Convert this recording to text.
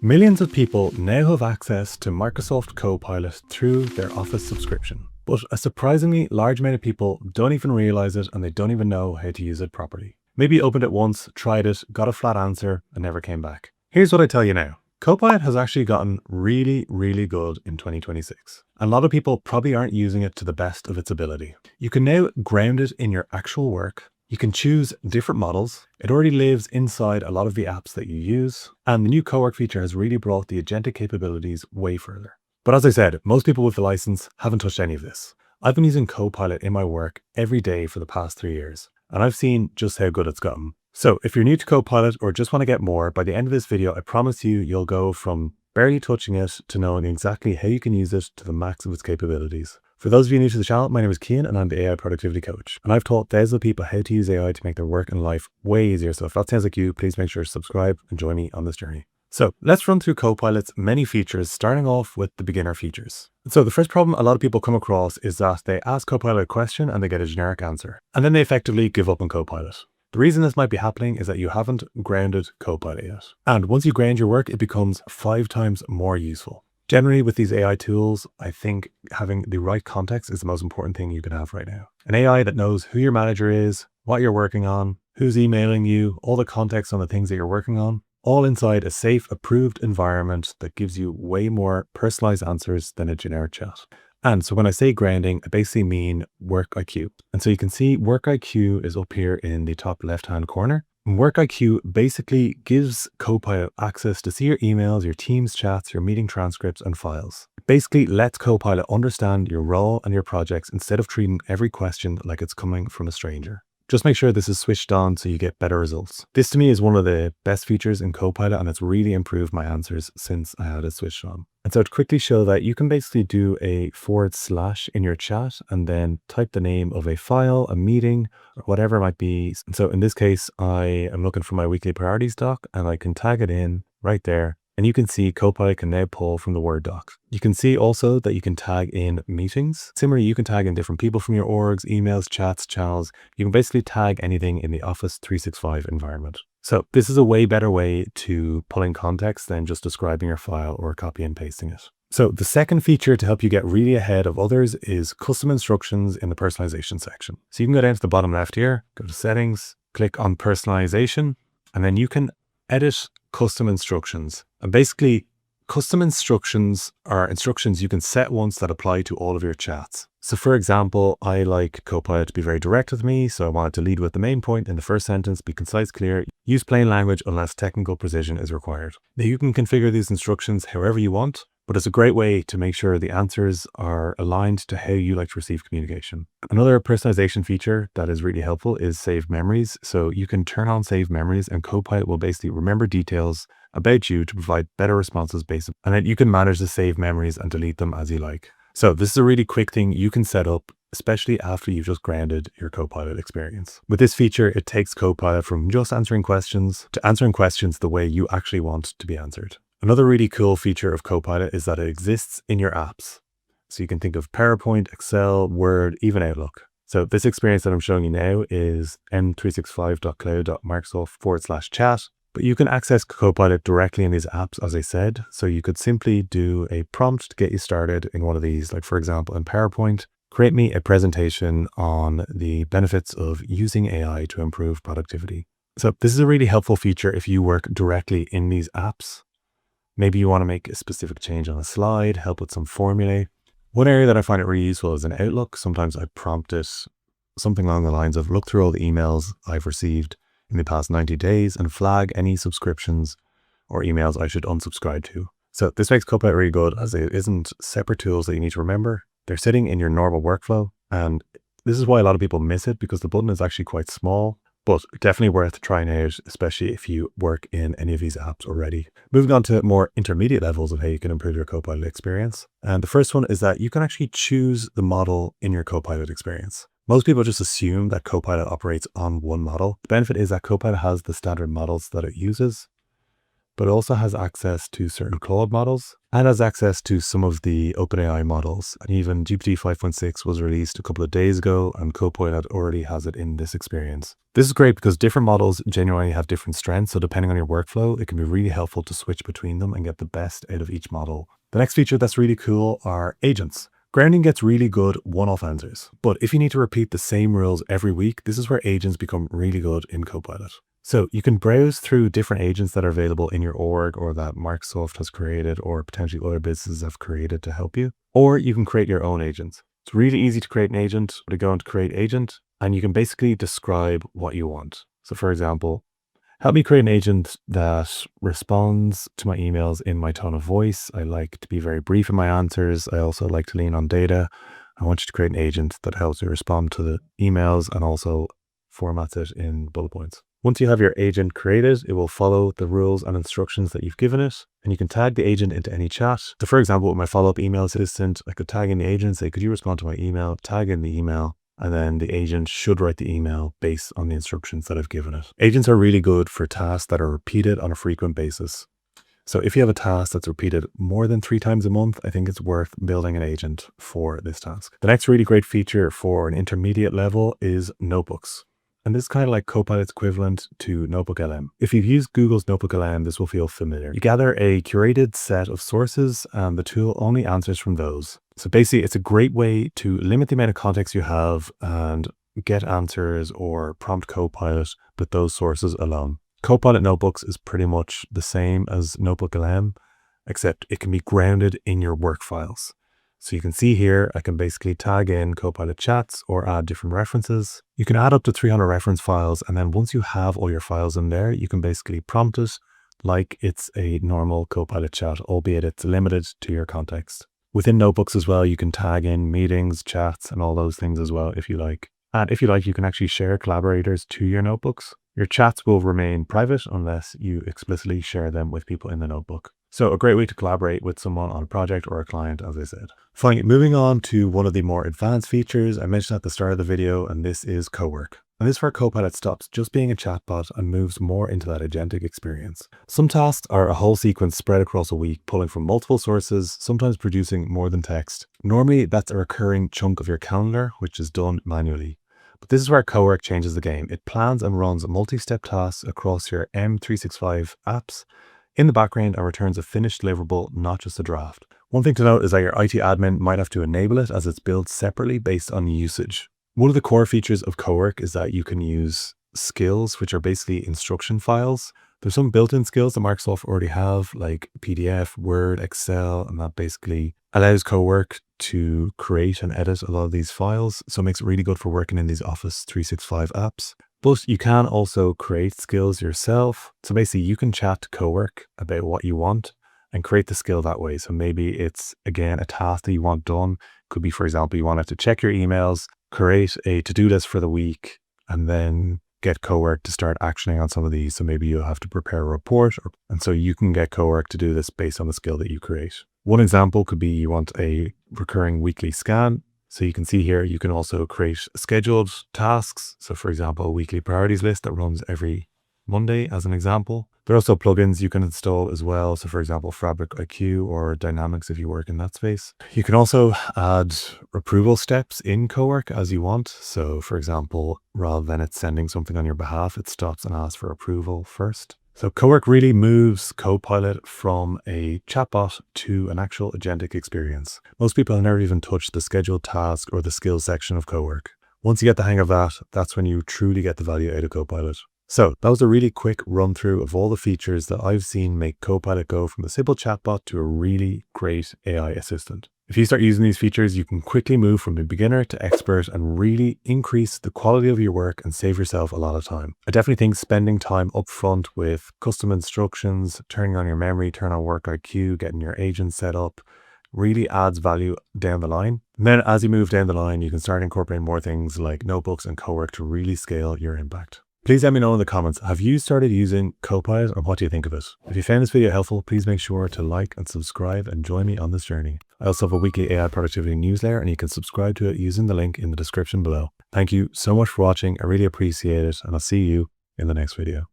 Millions of people now have access to Microsoft Copilot through their Office subscription, but a surprisingly large amount of people don't even realize it and they don't even know how to use it properly. Maybe you opened it once, tried it, got a flat answer, and never came back. Here's what I tell you now. Copilot has actually gotten really good in 2026. And a lot of people probably aren't using it to the best of its ability. You can now ground it in your actual work. You can choose different models. It already lives inside a lot of the apps that you use. And the new Cowork feature has really brought the agentic capabilities way further. But as I said, most people with the license haven't touched any of this. I've been using Copilot in my work every day for the past 3 years, and I've seen just how good it's gotten. So if you're new to Copilot or just want to get more, by the end of this video, I promise you'll go from barely touching it to knowing exactly how you can use it to the max of its capabilities. For those of you new to the channel, my name is Cian and I'm the AI Productivity Coach. And I've taught thousands of people how to use AI to make their work and life way easier. So if that sounds like you, please make sure to subscribe and join me on this journey. So let's run through Copilot's many features, starting off with the beginner features. So the first problem a lot of people come across is that they ask Copilot a question and they get a generic answer. And then they effectively give up on Copilot. The reason this might be happening is that you haven't grounded Copilot yet. And once you ground your work, it becomes 5 times more useful. Generally, with these AI tools, I think having the right context is the most important thing you can have right now. An AI that knows who your manager is, what you're working on, who's emailing you, all the context on the things that you're working on, all inside a safe, approved environment that gives you way more personalized answers than a generic chat. And so when I say grounding, I basically mean work IQ. And so you can see work IQ is up here in the top left-hand corner. Work IQ basically gives Copilot access to see your emails, your Teams chats, your meeting transcripts, and files. It basically lets Copilot understand your role and your projects instead of treating every question like it's coming from a stranger. Just make sure this is switched on so you get better results. This to me is one of the best features in Copilot, and it's really improved my answers since I had it switched on. And so to quickly show that, you can basically do a / in your chat and then type the name of a file, a meeting, or whatever it might be. And so in this case, I am looking for my weekly priorities doc and I can tag it in right there. And you can see Copilot can now pull from the Word doc. You can see also that you can tag in meetings. Similarly, you can tag in different people from your orgs, emails, chats, channels. You can basically tag anything in the Office 365 environment. So this is a way better way to pull in context than just describing your file or copy and pasting it. So the second feature to help you get really ahead of others is custom instructions in the personalization section. So you can go down to the bottom left here, go to settings, click on personalization, and then you can edit custom instructions. And basically, custom instructions are instructions you can set once that apply to all of your chats. So for example, I like Copilot to be very direct with me, so I want it to lead with the main point in the first sentence, be concise, clear, use plain language unless technical precision is required. Now you can configure these instructions however you want, but it's a great way to make sure the answers are aligned to how you like to receive communication. Another personalization feature that is really helpful is save memories. So you can turn on save memories and Copilot will basically remember details about you to provide better responses and then you can manage the save memories and delete them as you like. So this is a really quick thing you can set up, especially after you've just grounded your Copilot experience. With this feature, it takes Copilot from just answering questions to answering questions the way you actually want to be answered. Another really cool feature of Copilot is that it exists in your apps. So you can think of PowerPoint, Excel, Word, even Outlook. So this experience that I'm showing you now is m365.cloud.microsoft/chat. But you can access Copilot directly in these apps, as I said. So you could simply do a prompt to get you started in one of these. Like for example, in PowerPoint, create me a presentation on the benefits of using AI to improve productivity. So this is a really helpful feature if you work directly in these apps. Maybe you want to make a specific change on a slide, help with some formulae. One area that I find it really useful is in Outlook. Sometimes I prompt it something along the lines of look through all the emails I've received in the past 90 days and flag any subscriptions or emails I should unsubscribe to. So this makes Copilot really good as it isn't separate tools that you need to remember. They're sitting in your normal workflow. And this is why a lot of people miss it because the button is actually quite small, but definitely worth trying out, especially if you work in any of these apps already. Moving on to more intermediate levels of how you can improve your Copilot experience. And the first one is that you can actually choose the model in your Copilot experience. Most people just assume that Copilot operates on one model. The benefit is that Copilot has the standard models that it uses. but it also has access to certain Claude models and has access to some of the OpenAI models. And even GPT 5.6 was released a couple of days ago, and Copilot already has it in this experience. This is great because different models genuinely have different strengths. So depending on your workflow, it can be really helpful to switch between them and get the best out of each model. The next feature that's really cool are agents. Grounding gets really good one-off answers, but if you need to repeat the same rules every week, this is where agents become really good in Copilot. So you can browse through different agents that are available in your org or that Microsoft has created or potentially other businesses have created to help you, or you can create your own agents. It's really easy to create an agent. To go into create agent, and you can basically describe what you want. So for example, help me create an agent that responds to my emails in my tone of voice. I like to be very brief in my answers. I also like to lean on data. I want you to create an agent that helps you respond to the emails and also formats it in bullet points. Once you have your agent created, it will follow the rules and instructions that you've given it, and you can tag the agent into any chat. So for example, with my follow-up email assistant, I could tag in the agent, say, could you respond to my email, tag in the email, and then the agent should write the email based on the instructions that I've given it. Agents are really good for tasks that are repeated on a frequent basis. So if you have a task that's repeated more than 3 times a month, I think it's worth building an agent for this task. The next really great feature for an intermediate level is notebooks. And this is kind of like Copilot's equivalent to NotebookLM. If you've used Google's NotebookLM, this will feel familiar. You gather a curated set of sources and the tool only answers from those. So basically, it's a great way to limit the amount of context you have and get answers or prompt Copilot with those sources alone. Copilot Notebooks is pretty much the same as NotebookLM, except it can be grounded in your work files. So you can see here, I can basically tag in Copilot chats or add different references. You can add up to 300 reference files. And then once you have all your files in there, you can basically prompt it like it's a normal Copilot chat, albeit it's limited to your context. Within notebooks as well, you can tag in meetings, chats, and all those things as well, if you like. And if you like, you can actually share collaborators to your notebooks. Your chats will remain private unless you explicitly share them with people in the notebook. So a great way to collaborate with someone on a project or a client, as I said. Finally, moving on to one of the more advanced features I mentioned at the start of the video, and this is Cowork. And this is where Copilot stops just being a chatbot and moves more into that agentic experience. Some tasks are a whole sequence spread across a week, pulling from multiple sources, sometimes producing more than text. Normally, that's a recurring chunk of your calendar, which is done manually. But this is where Cowork changes the game. It plans and runs multi-step tasks across your M365 apps in the background and returns a finished deliverable, not just a draft. One thing to note is that your IT admin might have to enable it as it's built separately based on usage. One of the core features of Cowork is that you can use skills, which are basically instruction files. There's some built-in skills that Microsoft already have, like PDF, Word, Excel, and that basically allows Cowork to create and edit a lot of these files. So it makes it really good for working in these Office 365 apps. But you can also create skills yourself. So basically you can chat to Cowork about what you want and create the skill that way. So maybe it's, again, a task that you want done. Could be, for example, you wanted to check your emails, create a to-do list for the week, and then get Cowork to start actioning on some of these. So maybe you'll have to prepare a report, and so you can get Cowork to do this based on the skill that you create. One example could be you want a recurring weekly scan. So you can see here, you can also create scheduled tasks. So for example, a weekly priorities list that runs every Monday as an example. There are also plugins you can install as well. So for example, Fabric IQ or Dynamics if you work in that space. You can also add approval steps in Cowork as you want. So for example, rather than it sending something on your behalf, it stops and asks for approval first. So Cowork really moves Copilot from a chatbot to an actual agentic experience. Most people have never even touched the scheduled task or the skills section of Cowork. Once you get the hang of that, that's when you truly get the value out of Copilot. So that was a really quick run through of all the features that I've seen make Copilot go from a simple chatbot to a really great AI assistant. If you start using these features, you can quickly move from a beginner to expert and really increase the quality of your work and save yourself a lot of time. I definitely think spending time upfront with custom instructions, turning on your memory, turn on Work IQ, getting your agent set up, really adds value down the line. And then as you move down the line, you can start incorporating more things like notebooks and Cowork to really scale your impact. Please let me know in the comments, have you started using Copilot or what do you think of it? If you found this video helpful, please make sure to like and subscribe and join me on this journey. I also have a weekly AI productivity newsletter and you can subscribe to it using the link in the description below. Thank you so much for watching. I really appreciate it and I'll see you in the next video.